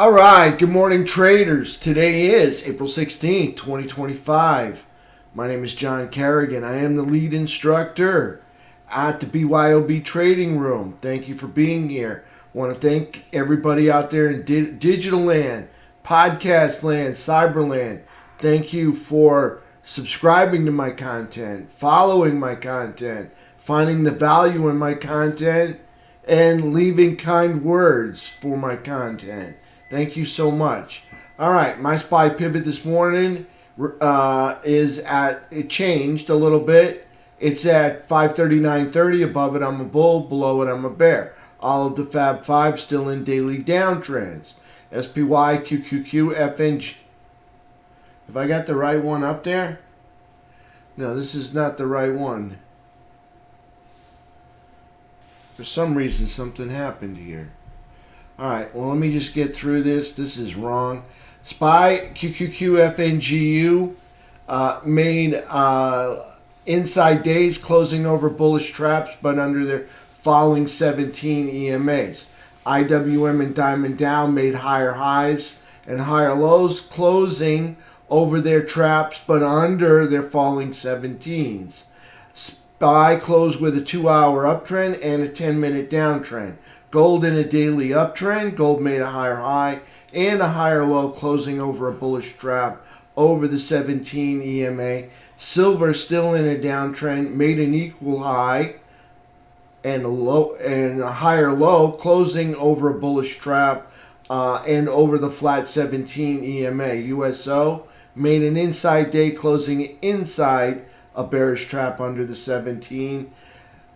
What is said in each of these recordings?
All right, good morning, traders. Today is April 16th, 2025. My name is John Kerrigan. I am the lead instructor at the BYOB Trading Room. Thank you for being here. I want to thank everybody out there in digital land, podcast land, cyber land. Thank you for subscribing to my content, following my content, finding the value in my content, and leaving kind words for my content. Thank you so much. All right, my SPY pivot this morning it changed a little bit. It's at 539.30. Above it, I'm a bull. Below it, I'm a bear. All of the Fab 5 still in daily downtrends. SPY, QQQ, FNG. Have I got the right one up there? No, this is not the right one. For some reason, something happened here. All right, well, let me just get through this. This is wrong. SPY, QQQ, FNGU made inside days closing over bullish traps, but under their falling 17 EMAs. IWM and Diamond Dow made higher highs and higher lows, closing over their traps, but under their falling 17s. SPY closed with a 2-hour uptrend and a 10-minute downtrend. Gold in a daily uptrend. Gold made a higher high and a higher low, closing over a bullish trap over the 17 EMA. Silver still in a downtrend, made an equal high and a higher low, closing over a bullish trap and over the flat 17 EMA. USO made an inside day, closing inside a bearish trap under the 17.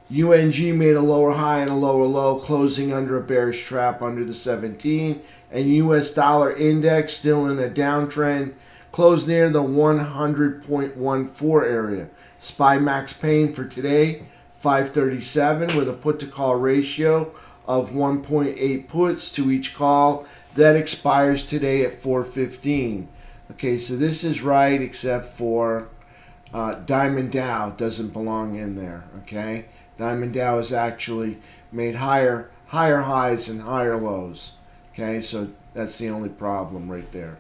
UNG made a lower high and a lower low, closing under a bearish trap under the 17. And US dollar index still in a downtrend, closed near the 100.14 area. SPY max pain for today, 537, with a put to call ratio of 1.8 puts to each call. That expires today at 4:15. Okay, so this is right, except for Diamond Dow doesn't belong in there. Okay, Diamond Dow has actually made higher highs and higher lows. Okay, so that's the only problem right there.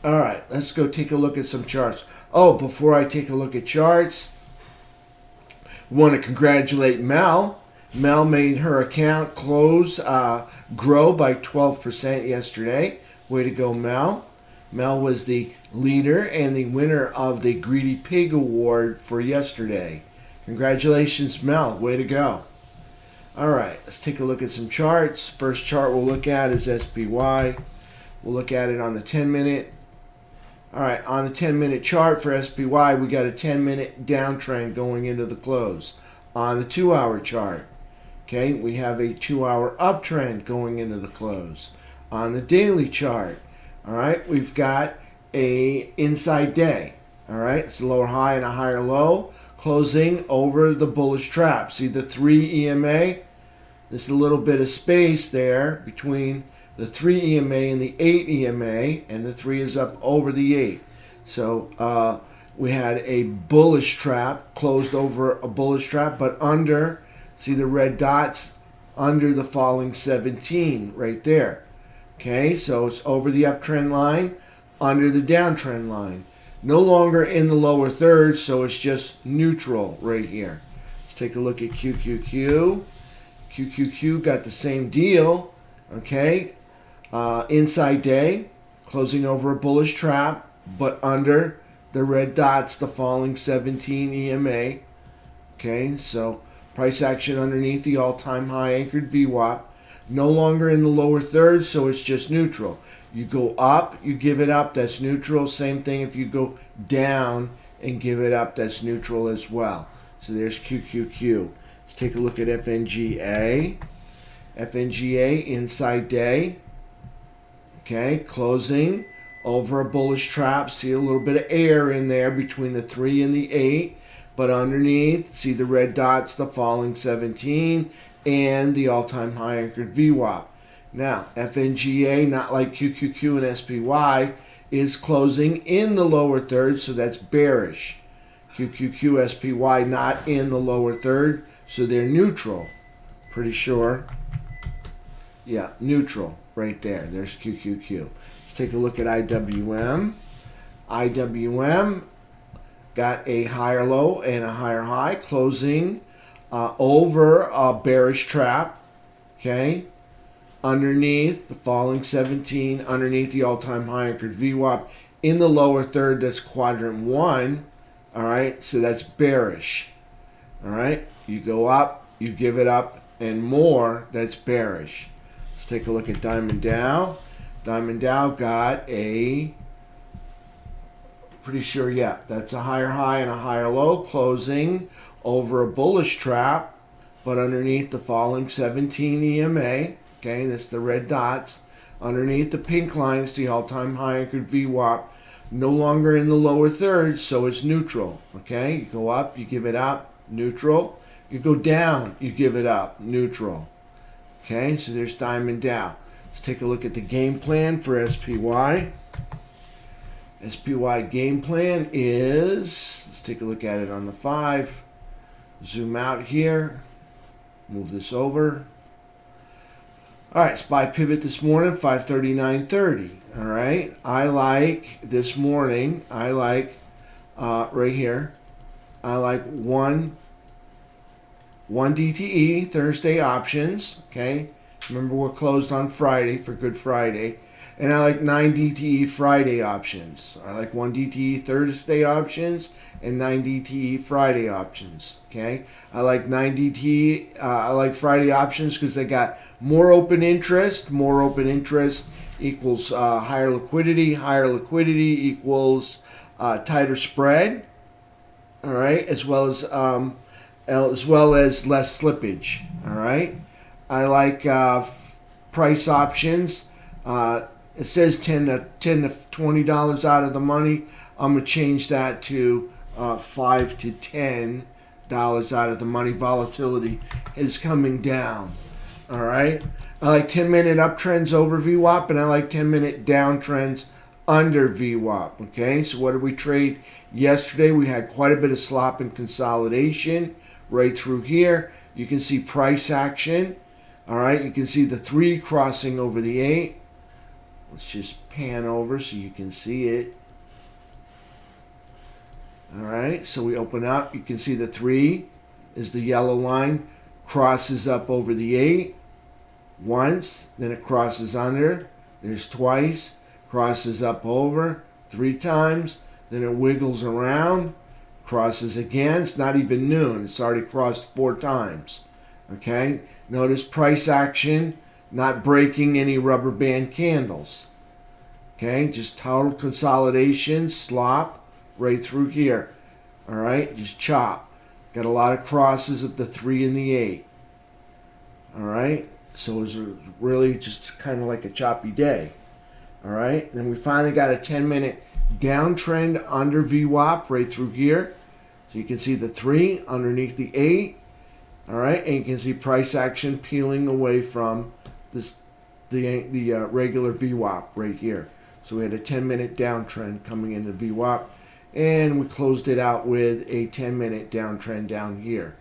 All right, let's go take a look at some charts. Oh, before I take a look at charts, I want to congratulate Mel. Mel made her account grow by 12% yesterday. Way to go, Mel. Mel was the leader and the winner of the Greedy Pig Award for yesterday. Congratulations, Mel. Way to go. All right, let's take a look at some charts. First chart we'll look at is SPY. We'll look at it on the 10-minute. All right, on the 10-minute chart for SPY, we got a 10-minute downtrend going into the close. On the 2-hour chart, okay, we have a 2-hour uptrend going into the close. On the daily chart, all right, we've got a inside day. All right, it's a lower high and a higher low, closing over the bullish trap. See the 3 EMA? There's a little bit of space there between the 3 EMA and the 8 EMA, and the 3 is up over the 8. So we had a bullish trap, closed over a bullish trap, but under, see the red dots, under the falling 17 right there. Okay, so it's over the uptrend line, under the downtrend line. No longer in the lower third, so it's just neutral right here. Let's take a look at QQQ. QQQ got the same deal, okay? Inside day, closing over a bullish trap, but under the red dots, the falling 17 EMA. Okay, so price action underneath the all-time high anchored VWAP. No longer in the lower third, so it's just neutral. You go up, you give it up, that's neutral. Same thing if you go down and give it up, that's neutral as well. So there's QQQ. Let's take a look at FNGA. FNGA, inside day. Okay, closing over a bullish trap. See a little bit of air in there between the 3 and the 8. But underneath, see the red dots, the falling 17, and the all-time high anchored VWAP. Now, FNGA, not like QQQ and SPY, is closing in the lower third, so that's bearish. QQQ, SPY, not in the lower third, so they're neutral. Pretty sure. Yeah, neutral. right there. There's QQQ. Let's take a look at IWM. IWM got a higher low and a higher high, closing over a bearish trap, okay? Underneath the falling 17, underneath the all-time high anchored VWAP in the lower third, that's quadrant 1, all right? So that's bearish, all right? You go up, you give it up, and more, that's bearish. Let's take a look at Diamond Dow. Diamond Dow got a, pretty sure, yeah, that's a higher high and a higher low, closing over a bullish trap, but underneath the falling 17 EMA, okay, that's the red dots. Underneath the pink line, it's the all-time high anchored VWAP, no longer in the lower third, so it's neutral, okay? You go up, you give it up, neutral. You go down, you give it up, neutral. Okay, so there's Diamond Dow. Let's take a look at the game plan for SPY. SPY game plan is, let's take a look at it on the 5. Zoom out here. Move this over. All right, SPY pivot this morning, 539.30. All right, I like this morning, I like right here, I like one DTE Thursday options, okay? Remember, we're closed on Friday for Good Friday. And I like 9 DTE Friday options. I like 1 DTE Thursday options and 9 DTE Friday options, okay? I like 9 DTE, I like Friday options because they got more open interest. More open interest equals higher liquidity. Higher liquidity equals tighter spread, all right? As well as less slippage, all right? I like price options. It says $10 to $20 out of the money. I'm going to change that to $5 to $10 out of the money. Volatility is coming down, all right? I like 10-minute uptrends over VWAP, and I like 10-minute downtrends under VWAP, okay? So what did we trade yesterday? We had quite a bit of slop and consolidation right through here. You can see price action, all right? You can see the 3 crossing over the 8. Let's just pan over so you can see it. All right, so we open up. You can see the 3 is the yellow line, crosses up over the 8 once, then it crosses under. There's twice, crosses up over 3 times, then it wiggles around, crosses again. It's not even noon. It's already crossed 4 times. Okay, notice price action, not breaking any rubber band candles. Okay, just total consolidation, slop right through here. All right, just chop. Got a lot of crosses of the 3 and the 8. All right, so it was really just kind of like a choppy day. All right, then we finally got a 10-minute downtrend under VWAP right through here. So you can see the 3 underneath the 8. All right, and you can see price action peeling away from the regular VWAP right here. So we had a 10-minute downtrend coming into VWAP, and we closed it out with a 10-minute downtrend down here.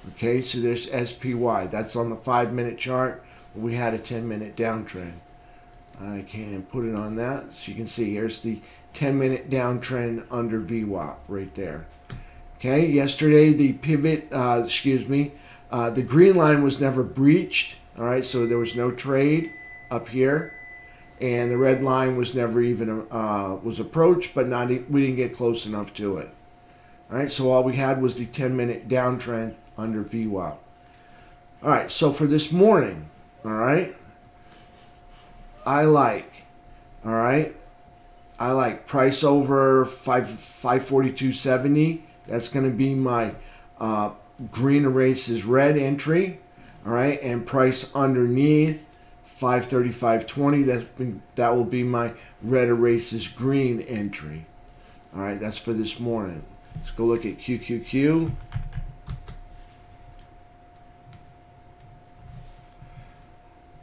Okay, so there's SPY. That's on the 5-minute chart. We had a 10-minute downtrend. I can put it on that. So you can see here's the 10-minute downtrend under VWAP right there. Okay, yesterday the pivot, the green line was never breached. All right, so there was no trade up here, and the red line was never even was approached, but we didn't get close enough to it. All right, so all we had was the 10-minute downtrend under VWAP. All right, so for this morning, all right, I like price over 542.70. That's going to be my green erases red entry, all right, and price underneath 535.20. That will be my red erases green entry. All right, that's for this morning. Let's go look at QQQ.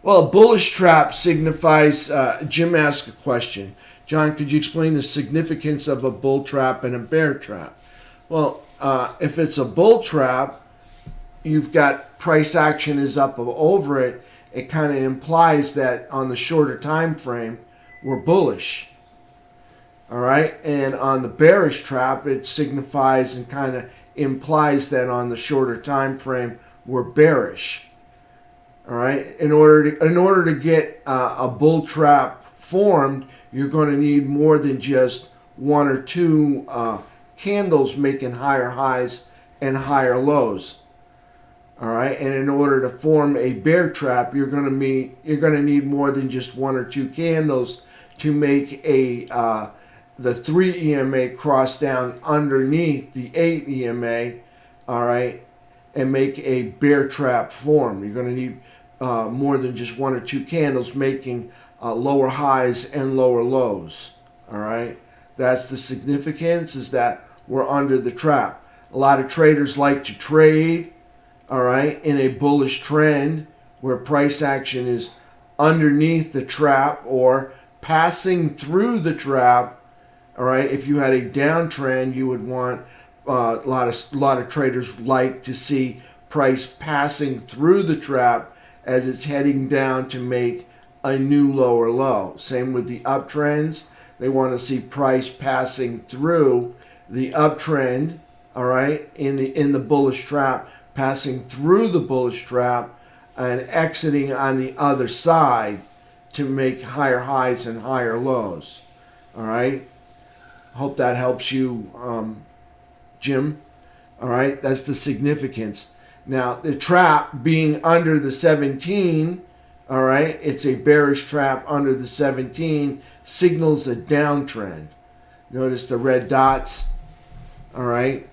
Well, a bullish trap signifies, Jim asked a question. John, could you explain the significance of a bull trap and a bear trap? Well, if it's a bull trap, you've got price action is up over it, it kind of implies that on the shorter time frame, we're bullish. All right, and on the bearish trap, it signifies and kind of implies that on the shorter time frame, we're bearish. All right, in order to get a bull trap formed, you're going to need more than just one or two candles making higher highs and higher lows. All right, and in order to form a bear trap, you're going to need more than just one or two candles to make the 3 EMA cross down underneath the 8 EMA. All right, and make a bear trap form. You're going to need more than just one or two candles making lower highs and lower lows. All right, that's the significance, is that we're under the trap. A lot of traders like to trade, all right, in a bullish trend where price action is underneath the trap or passing through the trap. All right, if you had a downtrend, you would want a lot of traders like to see price passing through the trap as it's heading down to make a new lower low. Same with the uptrends. They want to see price passing through the uptrend, all right, in the bullish trap, passing through the bullish trap and exiting on the other side to make higher highs and higher lows. All right. Hope that helps you, Jim. All right. That's the significance. Now, the trap being under the 17, all right, it's a bearish trap under the 17, signals a downtrend. Notice the red dots, all right?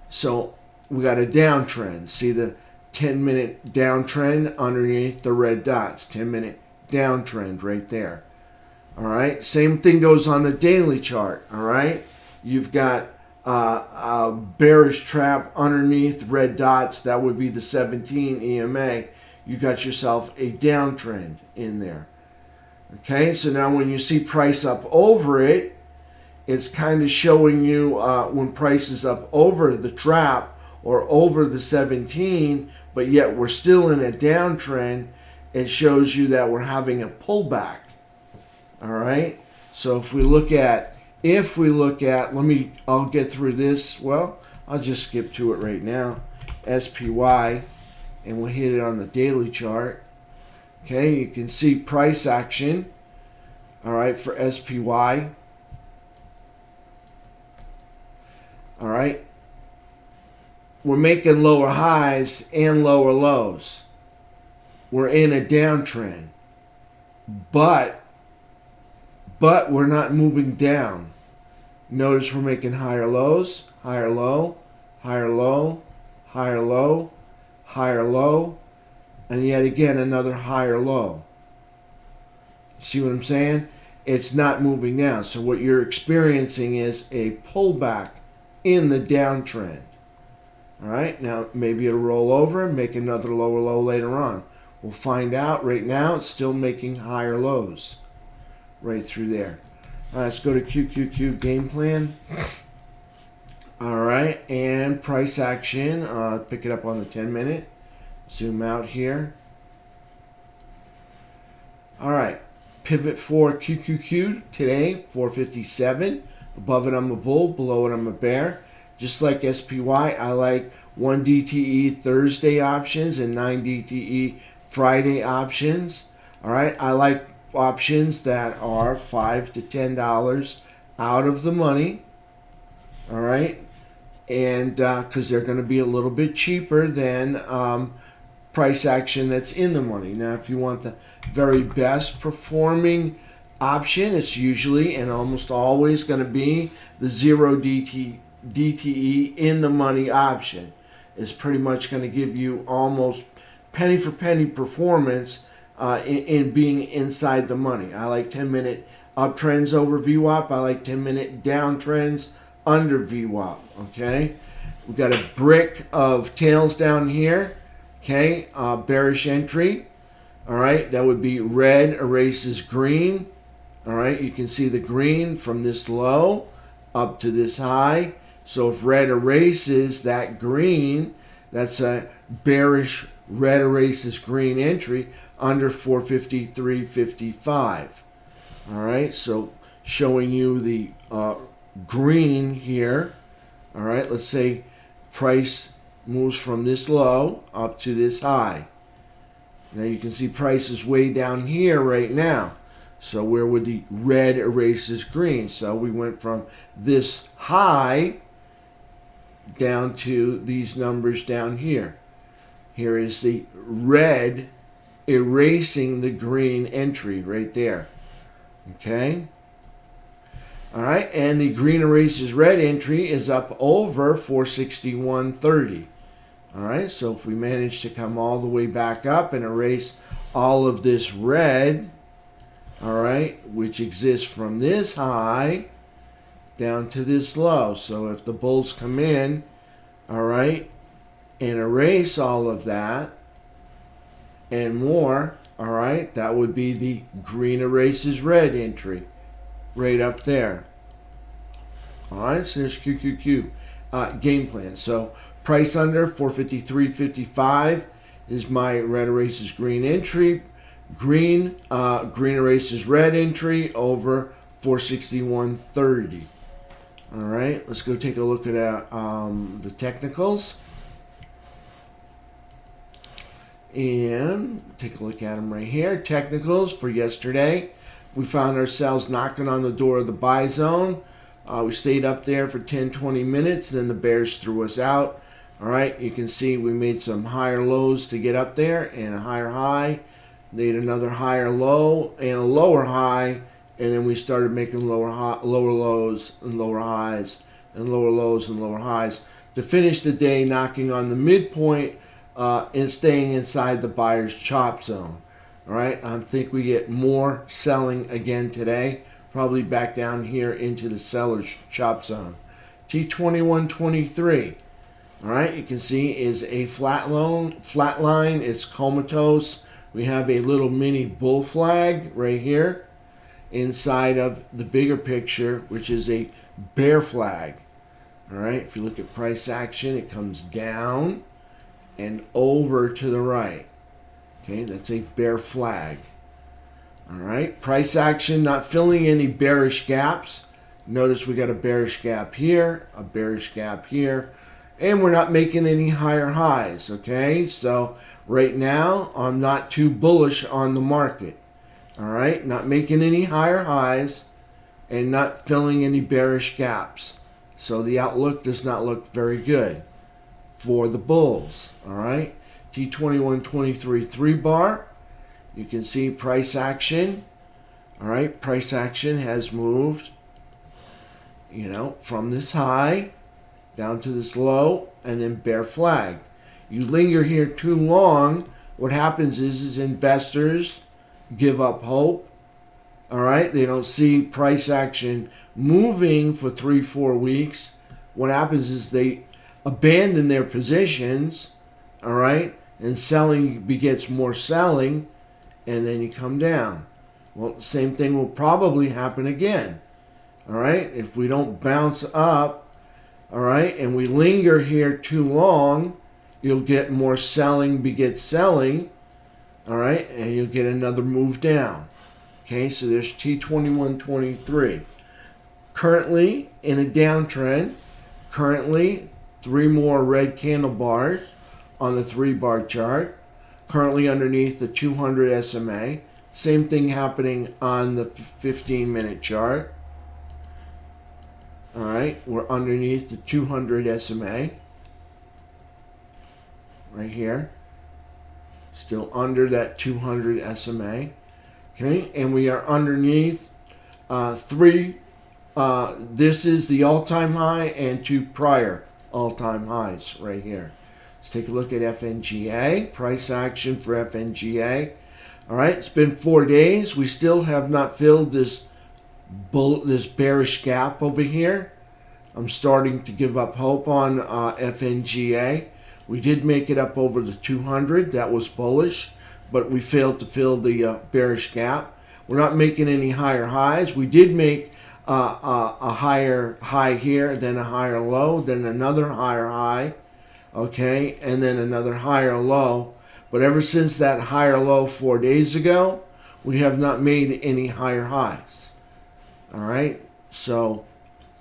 So we got a downtrend. See the 10-minute downtrend underneath the red dots, 10-minute downtrend right there. All right, same thing goes on the daily chart, all right? You've got a bearish trap underneath red dots. That would be the 17 EMA. You got yourself a downtrend in there. Okay, so now when you see price up over it, it's kind of showing you when price is up over the trap or over the 17, but yet we're still in a downtrend. It shows you that we're having a pullback. All right, so if we look at, I'll get through this. Well, I'll just skip to it right now. SPY, and we'll hit it on the daily chart. Okay, you can see price action. All right, for SPY. All right, we're making lower highs and lower lows. We're in a downtrend, but we're not moving down. Notice we're making higher lows, higher low, higher low, higher low, higher low, and yet again another higher low. See what I'm saying? It's not moving down. So what you're experiencing is a pullback in the downtrend. All right, now maybe it'll roll over and make another lower low later on. We'll find out. Right now it's still making higher lows right through there. All right, let's go to QQQ game plan. All right, and price action. Pick it up on the 10-minute. Zoom out here. All right, pivot for QQQ today, 457. Above it, I'm a bull. Below it, I'm a bear. Just like SPY, I like 1 DTE Thursday options and 9 DTE Friday options. All right, I like options that are $5 to $10 out of the money. All right, and because they're going to be a little bit cheaper than price action that's in the money. Now, if you want the very best performing option, it's usually and almost always going to be the 0 DTE in the money option. It's pretty much going to give you almost penny for penny performance in being inside the money. I like 10-minute uptrends over VWAP. I like 10-minute downtrends under VWAP. Okay, we've got a brick of tails down here. Okay, bearish entry. All right, that would be red erases green. All right, you can see the green from this low up to this high. So if red erases that green, that's a bearish red erases green entry. under 453.55. All right, so showing you the green here. All right, let's say price moves from this low up to this high. Now you can see price is way down here right now. So where would the red erase this green? So we went from this high down to these numbers down here. Here is the red erasing the green entry right there. Okay? All right, and the green erases red entry is up over 461.30. All right, so if we manage to come all the way back up and erase all of this red, all right, which exists from this high down to this low. So if the bulls come in, all right, and erase all of that and more, all right, that would be the green erases red entry right up there. All right, so there's QQQ game plan. So price under 453.55 is my red erases green entry. Green erases red entry over 461.30. All right, let's go take a look at the technicals. And take a look at them right here. Technicals for yesterday. We found ourselves knocking on the door of the buy zone. We stayed up there for 10-20 minutes. Then the bears threw us out. All right, you can see we made some higher lows to get up there and a higher high. Made another higher low and a lower high. And then we started making lower lows and lower highs and lower lows and lower highs to finish the day knocking on the midpoint and staying inside the buyer's chop zone. All right, I think we get more selling again today, probably back down here into the seller's chop zone. T2123, all right, you can see is a flat line. It's comatose. We have a little mini bull flag right here inside of the bigger picture, which is a bear flag. All right, if you look at price action, it comes down and over to the right. Okay, that's a bear flag. All right, price action not filling any bearish gaps. Notice we got a bearish gap here, a bearish gap here, and we're not making any higher highs. Okay, so right now I'm not too bullish on the market. All right, not making any higher highs and not filling any bearish gaps. So the outlook does not look very good for the bulls. All right, T2123 3 bar. You can see price action. All right, price action has moved, you know, from this high down to this low and then bear flag. You linger here too long, what happens is investors give up hope. All right, they don't see price action moving for 3-4 weeks. What happens is they abandon their positions, all right, and selling begets more selling, and then you come down. Well, the same thing will probably happen again, all right, if we don't bounce up, all right, and we linger here too long, you'll get more selling begets selling, all right, and you'll get another move down. Okay, so there's T2123. Currently in a downtrend, currently 3 more red candle bars on the 3-bar chart, currently underneath the 200 SMA. Same thing happening on the 15-minute chart. All right, we're underneath the 200 SMA right here. Still under that 200 SMA. Okay, and we are underneath 3. This is the all-time high and 2 prior all-time highs right here. Let's take a look at FNGA, price action for FNGA. All right, it's been 4 days. We still have not filled this bearish gap over here. I'm starting to give up hope on FNGA. We did make it up over the 200. That was bullish, but we failed to fill the bearish gap. We're not making any higher highs. We did make a higher high here, then a higher low, then another higher high, okay, and then another higher low. But ever since that higher low 4 days ago, we have not made any higher highs. All right, so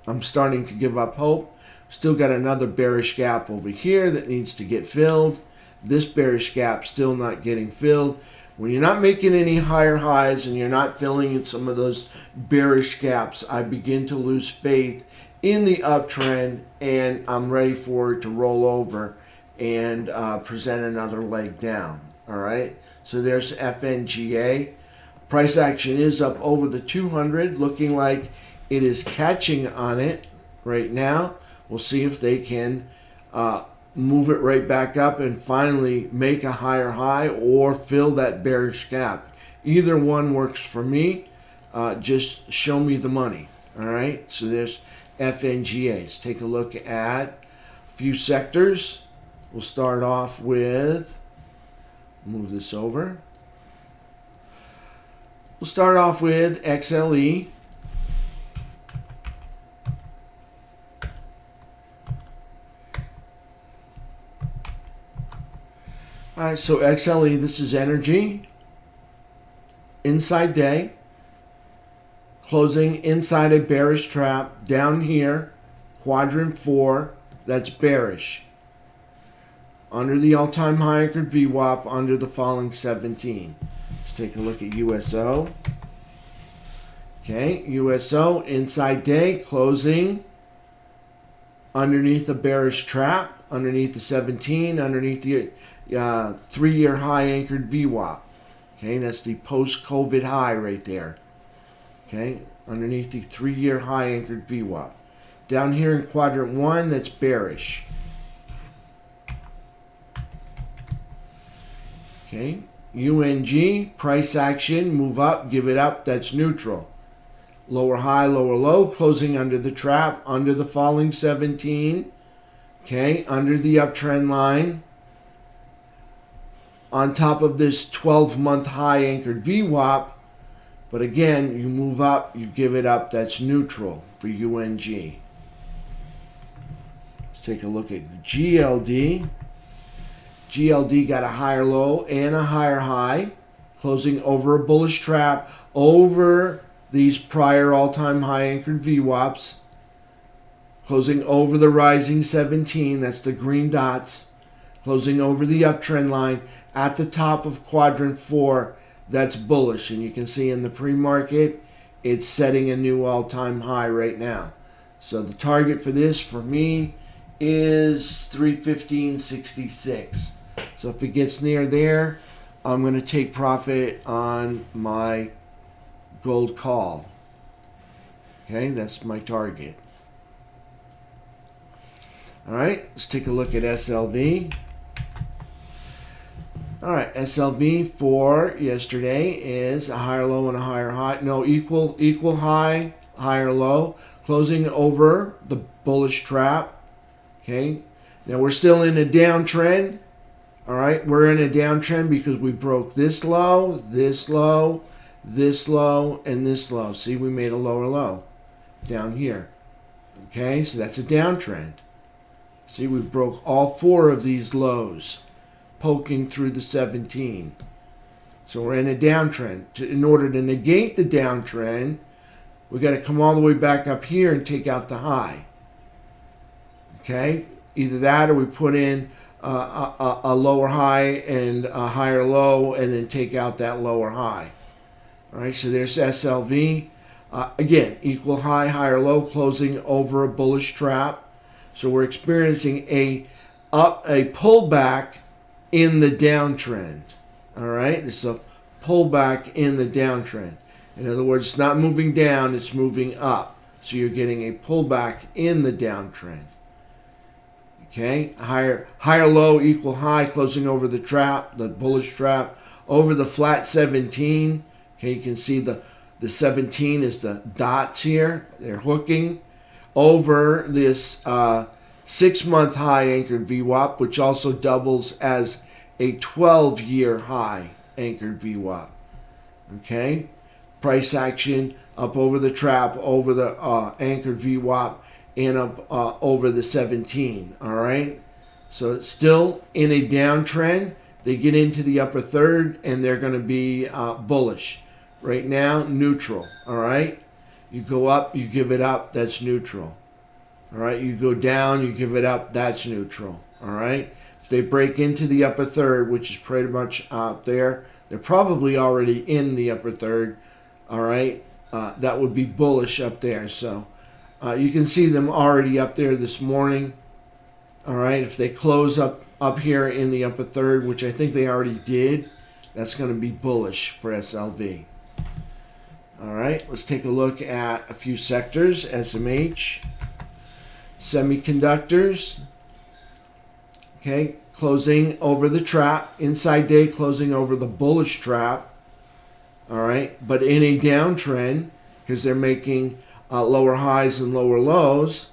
I'm starting to give up hope. Still got another bearish gap over here that needs to get filled. This bearish gap still not getting filled. When you're not making any higher highs and you're not filling in some of those bearish gaps, I begin to lose faith in the uptrend, and I'm ready for it to roll over and present another leg down. All right, so there's FNGA. Price action is up over the 200, looking like it is catching on it right now. We'll see if they can move it right back up and finally make a higher high or fill that bearish gap. Either one works for me. Just show me the money. All right, so there's FNGAs. Take a look at a few sectors. We'll start off with, move this over. We'll start off with XLE. All right, so XLE, this is energy. Inside day. Closing inside a bearish trap down here. Quadrant 4, that's bearish. Under the all-time high anchored VWAP, under the falling 17. Let's take a look at USO. Okay, USO, inside day, closing underneath a bearish trap, underneath the 17, underneath the 3-year high anchored VWAP. Okay, that's the post-COVID high right there. Okay, underneath the 3-year high anchored VWAP. Down here in quadrant 1, that's bearish. Okay, UNG, price action, move up, give it up, that's neutral. Lower high, lower low, closing under the trap, under the falling 17. Okay, under the uptrend line. On top of this 12-month high anchored VWAP. But again, you move up, you give it up, that's neutral for UNG. Let's take a look at GLD. GLD got a higher low and a higher high, closing over a bullish trap, over these prior all-time high anchored VWAPs, closing over the rising 17, that's the green dots, closing over the uptrend line at the top of quadrant 4, that's bullish. And you can see in the pre-market, it's setting a new all-time high right now. So the target for this, for me, is 315.66. So if it gets near there, I'm going to take profit on my gold call. Okay, that's my target. All right, let's take a look at SLV. All right, SLV for yesterday is a higher low and a higher high. No, equal high, higher low, closing over the bullish trap. Okay, now we're still in a downtrend. All right, we're in a downtrend because we broke this low, this low, this low, and this low. See, we made a lower low down here. Okay, so that's a downtrend. See, we broke all 4 of these lows, poking through the 17. So we're in a downtrend. In order to negate the downtrend, we got to come all the way back up here and take out the high. Okay, either that or we put in a lower high and a higher low and then take out that lower high. All right, so there's SLV. Again, equal high, higher low, closing over a bullish trap. So we're experiencing a pullback in the downtrend. All right, this is a pullback in the downtrend. In other words, it's not moving down, it's moving up. So you're getting a pullback in the downtrend. Okay, higher low, equal high, closing over the trap, the bullish trap, over the flat 17. Okay, you can see the 17 is the dots here. They're hooking over this 6-month high anchored VWAP, which also doubles as a 12-year high anchored VWAP. Okay, price action up over the trap, over the anchored VWAP, and up over the 17. All right, so it's still in a downtrend, They get into the upper third and they're going to be bullish. Right now, neutral. All right. You go up, you give it up. That's neutral. All right. You go down, you give it up. That's neutral. All right. If they break into the upper third, which is pretty much out there, they're probably already in the upper third. All right. That would be bullish up there. So you can see them already up there this morning. All right. If they close up here in the upper third, which I think they already did, that's going to be bullish for SLV. All right. Let's take a look at a few sectors. SMH, semiconductors. Okay, closing over the trap. Inside day closing over the bullish trap. All right, but in a downtrend because they're making lower highs and lower lows.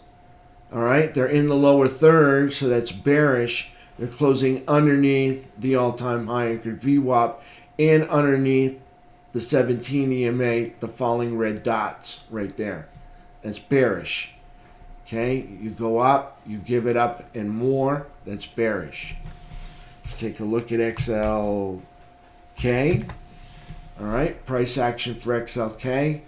All right, they're in the lower third, so that's bearish. They're closing underneath the all-time high anchored VWAP and underneath the 17 EMA, the falling red dots right there. That's bearish. Okay, you go up, you give it up and more, that's bearish. Let's take a look at XLK. All right, price action for XLK.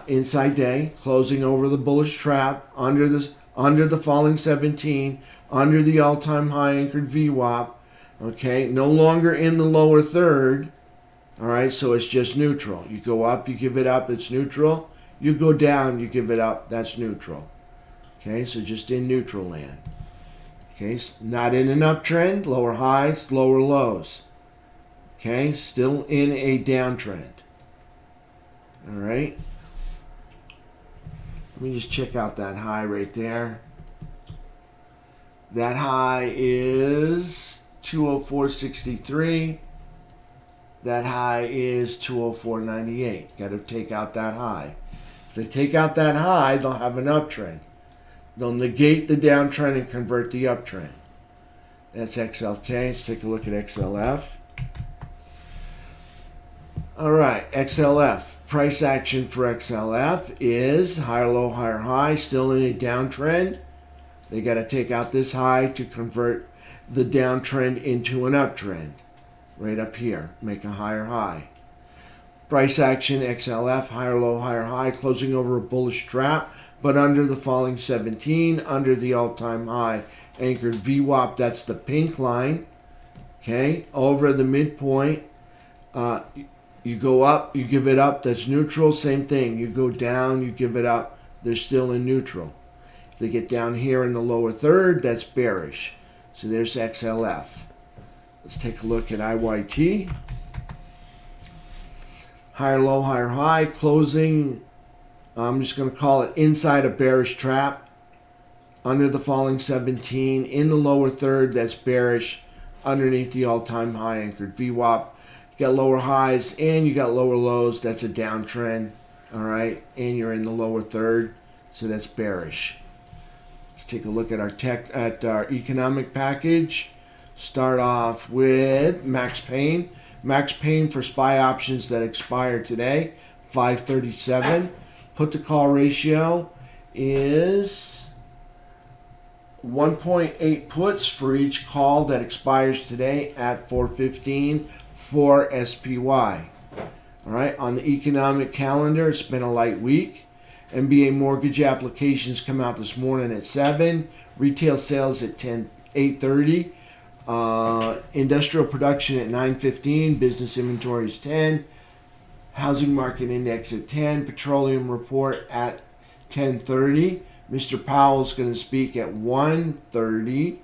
Inside day, closing over the bullish trap, under the falling 17, under the all-time high anchored VWAP. Okay, no longer in the lower third. All right, so it's just neutral. You go up, you give it up, it's neutral. You go down, you give it up, that's neutral. Okay, so just in neutral land. Okay, not in an uptrend, lower highs, lower lows. Okay, still in a downtrend. All right. Let me just check out that high right there. That high is 204.63. That high is 204.98. Got to take out that high. If they take out that high, they'll have an uptrend. They'll negate the downtrend and convert the uptrend. That's XLK. Let's take a look at XLF. All right, XLF. Price action for XLF is higher low, higher high, still in a downtrend. They got to take out this high to convert the downtrend into an uptrend. Right up here, make a higher high. Price action XLF, higher low, higher high, closing over a bullish trap, but under the falling 17, under the all-time high anchored VWAP, that's the pink line. Okay, over the midpoint. You go up, you give it up, that's neutral, same thing. You go down, you give it up, they're still in neutral. If they get down here in the lower third, that's bearish. So there's XLF. Let's take a look at IYT. Higher low, higher high, closing, I'm just going to call it inside a bearish trap, under the falling 17, in the lower third, that's bearish, underneath the all-time high anchored VWAP. You got lower highs and you got lower lows. That's a downtrend, all right? And you're in the lower third, so that's bearish. Let's take a look at our economic package. Start off with Max Pain. Max Pain for SPY options that expire today, 537. Put to call ratio is 1.8 puts for each call that expires today at 4:15. For SPY. All right, on the economic calendar, it's been a light week. MBA mortgage applications come out this morning at 7. Retail sales at 8:30. Industrial production at 9:15. Business inventory is 10. Housing market index at 10. Petroleum report at 10:30. Mr. Powell's going to speak at 1:30.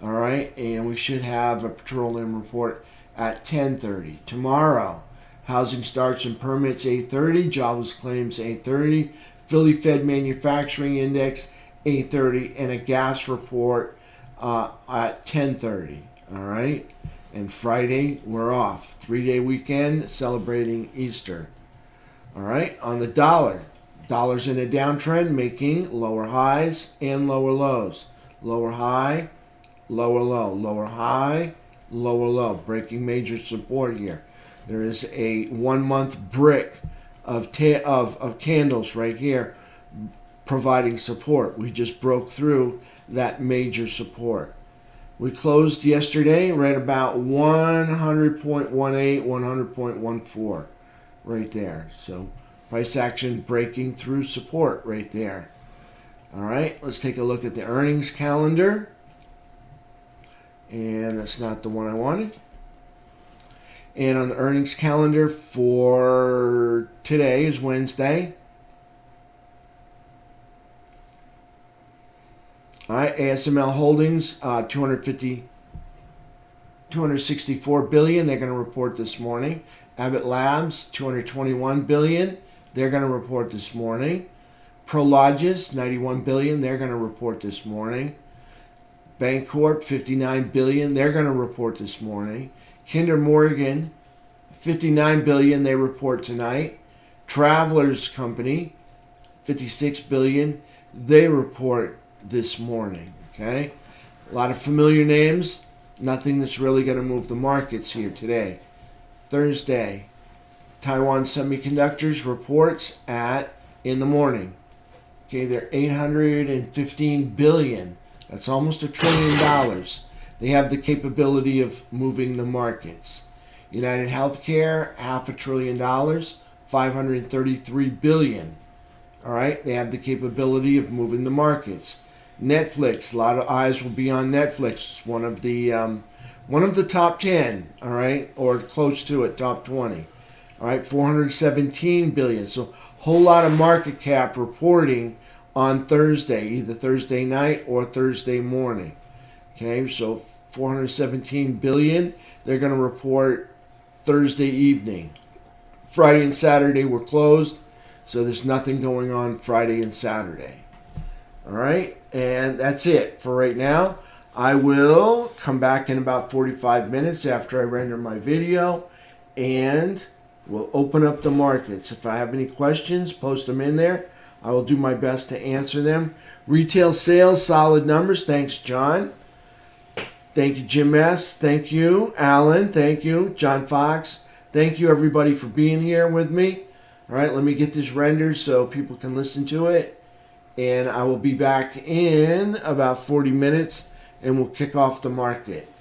All right, and we should have a petroleum report at 10:30. Tomorrow, housing starts and permits 8:30, jobless claims 8:30, Philly Fed manufacturing index 8:30, and a gas report at 10:30. All right, and Friday we're off. 3-day weekend celebrating Easter. All right, on the dollar, dollar's in a downtrend, making lower highs and lower lows. Lower high, lower low, lower high, lower low, breaking major support here. There is a 1-month brick of candles right here providing support. We just broke through that major support. We closed yesterday right about 100.18, 100.14 right there. So price action breaking through support right there. All right, let's take a look at the earnings calendar. And that's not the one I wanted. And on the earnings calendar for today is Wednesday. All right, ASML Holdings, 264 billion. They're going to report this morning. Abbott Labs, 221 billion. They're going to report this morning. Prologis, 91 billion. They're going to report this morning. Bancorp, 59 billion. They're going to report this morning. Kinder Morgan, 59 billion. They report tonight. Travelers Company, 56 billion. They report this morning. Okay, a lot of familiar names. Nothing that's really going to move the markets here today. Thursday, Taiwan Semiconductors reports in the morning. Okay, they're 815 billion. That's almost $1 trillion. They have the capability of moving the markets. United Healthcare, $500 billion, 533 billion. All right, they have the capability of moving the markets. Netflix, a lot of eyes will be on Netflix. It's one of the top 10. All right, or close to it, top 20. All right, 417 billion. So whole lot of market cap reporting on Thursday, either Thursday night or Thursday morning. Okay, so 417 billion. They're going to report Thursday evening. Friday and Saturday were closed, so there's nothing going on Friday and Saturday. All right, and that's it for right now. I will come back in about 45 minutes after I render my video, and we'll open up the markets. If I have any questions, post them in there. I will do my best to answer them. Retail sales, solid numbers. Thanks, John. Thank you, Jim S. Thank you, Alan. Thank you, John Fox. Thank you, everybody, for being here with me. All right, let me get this rendered so people can listen to it. And I will be back in about 40 minutes, and we'll kick off the market.